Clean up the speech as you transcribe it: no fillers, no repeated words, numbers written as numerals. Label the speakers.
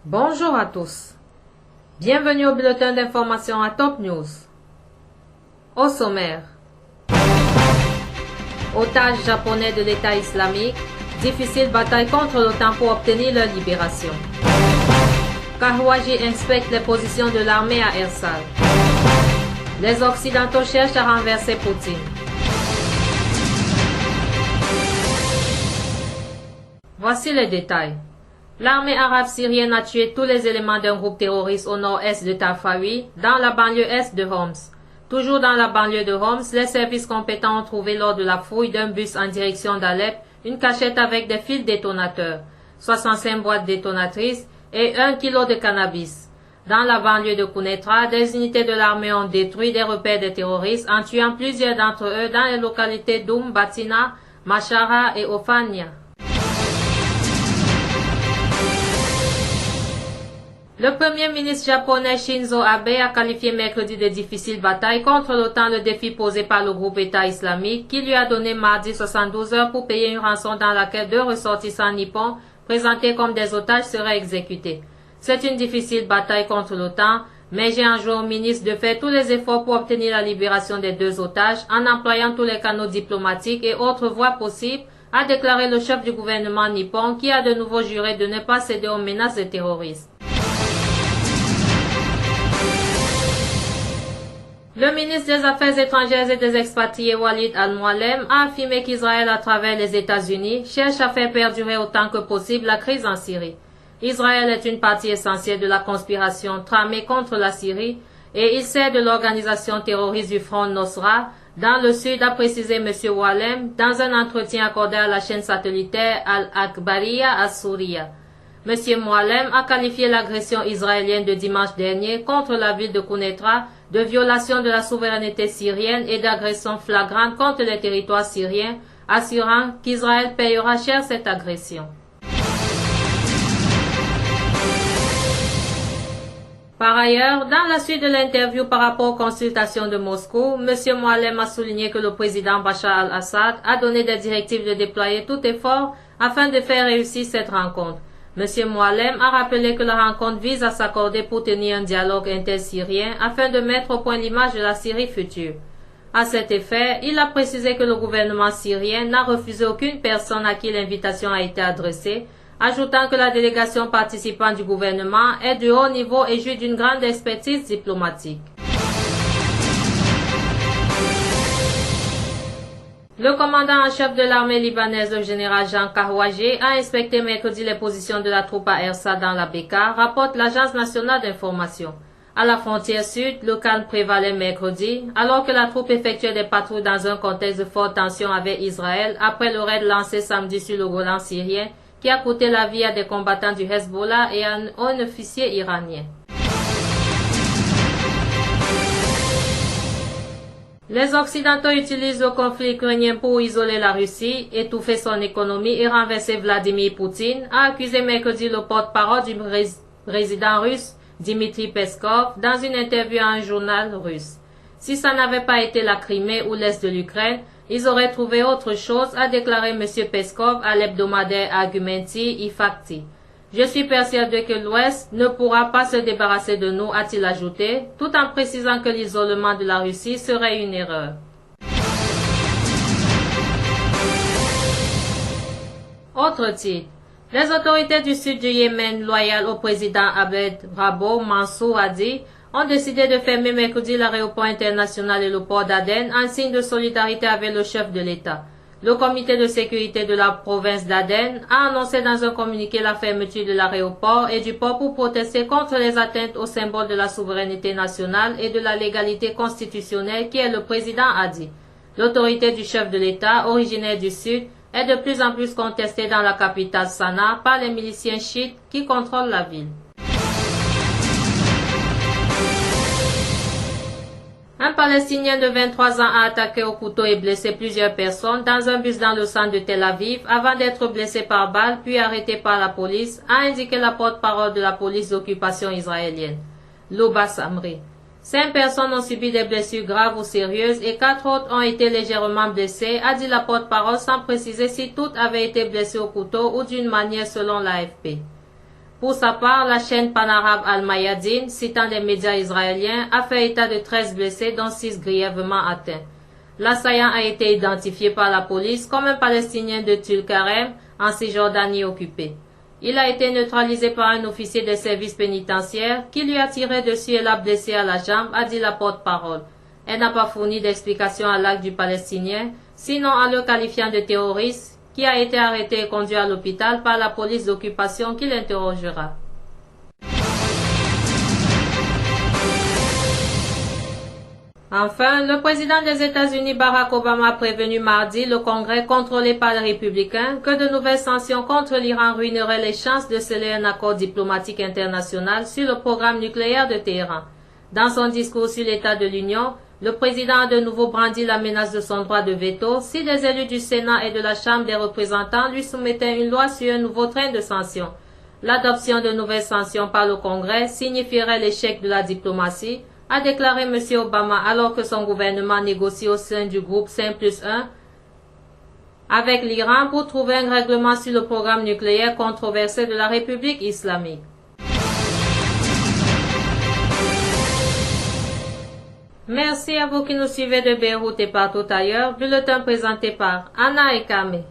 Speaker 1: Bonjour à tous. Bienvenue au bulletin d'information à Top News. Au sommaire. Otages japonais de l'État islamique, difficile bataille contre l'OTAN pour obtenir leur libération. Kahwaji inspecte les positions de l'armée à Ersal. Les Occidentaux cherchent à renverser Poutine. Voici les détails. L'armée arabe syrienne a tué tous les éléments d'un groupe terroriste au nord-est de Tafawi, dans la banlieue est de Homs. Toujours dans la banlieue de Homs, les services compétents ont trouvé lors de la fouille d'un bus en direction d'Alep une cachette avec des fils détonateurs, 65 boîtes détonatrices et 1 kg de cannabis. Dans la banlieue de Kounetra, des unités de l'armée ont détruit des repères des terroristes en tuant plusieurs d'entre eux dans les localités d'Oum, Batina, Machara et Ofania. Le premier ministre japonais Shinzo Abe a qualifié mercredi de difficile bataille contre l'OTAN le défi posé par le groupe État islamique qui lui a donné mardi 72 heures pour payer une rançon dans laquelle 2 ressortissants nippons présentés comme des otages seraient exécutés. C'est une difficile bataille contre l'OTAN, mais j'ai enjoint au ministre de faire tous les efforts pour obtenir la libération des 2 otages en employant tous les canaux diplomatiques et autres voies possibles, a déclaré le chef du gouvernement nippon qui a de nouveau juré de ne pas céder aux menaces des terroristes. Le ministre des Affaires étrangères et des expatriés Walid al-Muallem a affirmé qu'Israël, à travers les États-Unis, cherche à faire perdurer autant que possible la crise en Syrie. Israël est une partie essentielle de la conspiration tramée contre la Syrie et il sert de l'organisation terroriste du Front Nosra dans le sud, a précisé M. Muallem dans un entretien accordé à la chaîne satellitaire Al-Akbariya As-Souriya. M. Muallem a qualifié l'agression israélienne de dimanche dernier contre la ville de Kounetra de violation de la souveraineté syrienne et d'agression flagrante contre les territoires syriens, assurant qu'Israël payera cher cette agression. Par ailleurs, dans la suite de l'interview par rapport aux consultations de Moscou, M. Muallem a souligné que le président Bachar al-Assad a donné des directives de déployer tout effort afin de faire réussir cette rencontre. M. Muallem a rappelé que la rencontre vise à s'accorder pour tenir un dialogue intersyrien afin de mettre au point l'image de la Syrie future. À cet effet, il a précisé que le gouvernement syrien n'a refusé aucune personne à qui l'invitation a été adressée, ajoutant que la délégation participant du gouvernement est de haut niveau et jouit d'une grande expertise diplomatique. Le commandant en chef de l'armée libanaise, le général Jean Kahwaji, a inspecté mercredi les positions de la troupe à Ersa dans la Beka, rapporte l'Agence nationale d'information. À la frontière sud, le calme prévalait mercredi, alors que la troupe effectuait des patrouilles dans un contexte de forte tension avec Israël après le raid lancé samedi sur le Golan syrien qui a coûté la vie à des combattants du Hezbollah et à un officier iranien. Les Occidentaux utilisent le conflit ukrainien pour isoler la Russie, étouffer son économie et renverser Vladimir Poutine, a accusé mercredi le porte-parole du président russe Dmitry Peskov dans une interview à un journal russe. Si ça n'avait pas été la Crimée ou l'Est de l'Ukraine, ils auraient trouvé autre chose, a déclaré M. Peskov à l'hebdomadaire Argumenti Ifakti. Je suis persuadé que l'Ouest ne pourra pas se débarrasser de nous, a-t-il ajouté, tout en précisant que l'isolement de la Russie serait une erreur. Autre titre. Les autorités du sud du Yémen, loyales au président Abed Rabo Mansour Hadi, ont décidé de fermer mercredi l'aéroport international et le port d'Aden en signe de solidarité avec le chef de l'État. Le comité de sécurité de la province d'Aden a annoncé dans un communiqué la fermeture de l'aéroport et du port pour protester contre les atteintes au symbole de la souveraineté nationale et de la légalité constitutionnelle qui est le président Hadi. L'autorité du chef de l'État, originaire du Sud, est de plus en plus contestée dans la capitale Sanaa par les miliciens chiites qui contrôlent la ville. Un Palestinien de 23 ans a attaqué au couteau et blessé plusieurs personnes dans un bus dans le centre de Tel Aviv avant d'être blessé par balle puis arrêté par la police, a indiqué la porte-parole de la police d'occupation israélienne, Louba Samri. 5 personnes ont subi des blessures graves ou sérieuses et 4 autres ont été légèrement blessées, a dit la porte-parole sans préciser si toutes avaient été blessées au couteau ou d'une manière selon l'AFP. Pour sa part, la chaîne panarabe Al-Mayadeen, citant des médias israéliens, a fait état de 13 blessés, dont 6 grièvement atteints. L'assaillant a été identifié par la police comme un Palestinien de Tulkarem, en Cisjordanie occupée. Il a été neutralisé par un officier des services pénitentiaires qui lui a tiré dessus et l'a blessé à la jambe, a dit la porte-parole. Elle n'a pas fourni d'explication à l'acte du Palestinien, sinon en le qualifiant de terroriste, qui a été arrêté et conduit à l'hôpital par la police d'occupation qui l'interrogera. Enfin, le président des États-Unis Barack Obama a prévenu mardi le Congrès contrôlé par les républicains que de nouvelles sanctions contre l'Iran ruineraient les chances de sceller un accord diplomatique international sur le programme nucléaire de Téhéran. Dans son discours sur l'état de l'Union, le président a de nouveau brandi la menace de son droit de veto si des élus du Sénat et de la Chambre des représentants lui soumettaient une loi sur un nouveau train de sanctions. L'adoption de nouvelles sanctions par le Congrès signifierait l'échec de la diplomatie, a déclaré M. Obama alors que son gouvernement négocie au sein du groupe 5+1 avec l'Iran pour trouver un règlement sur le programme nucléaire controversé de la République islamique. Merci à vous qui nous suivez de Beyrouth et partout ailleurs. Bulletin présenté par Anna et Kamé.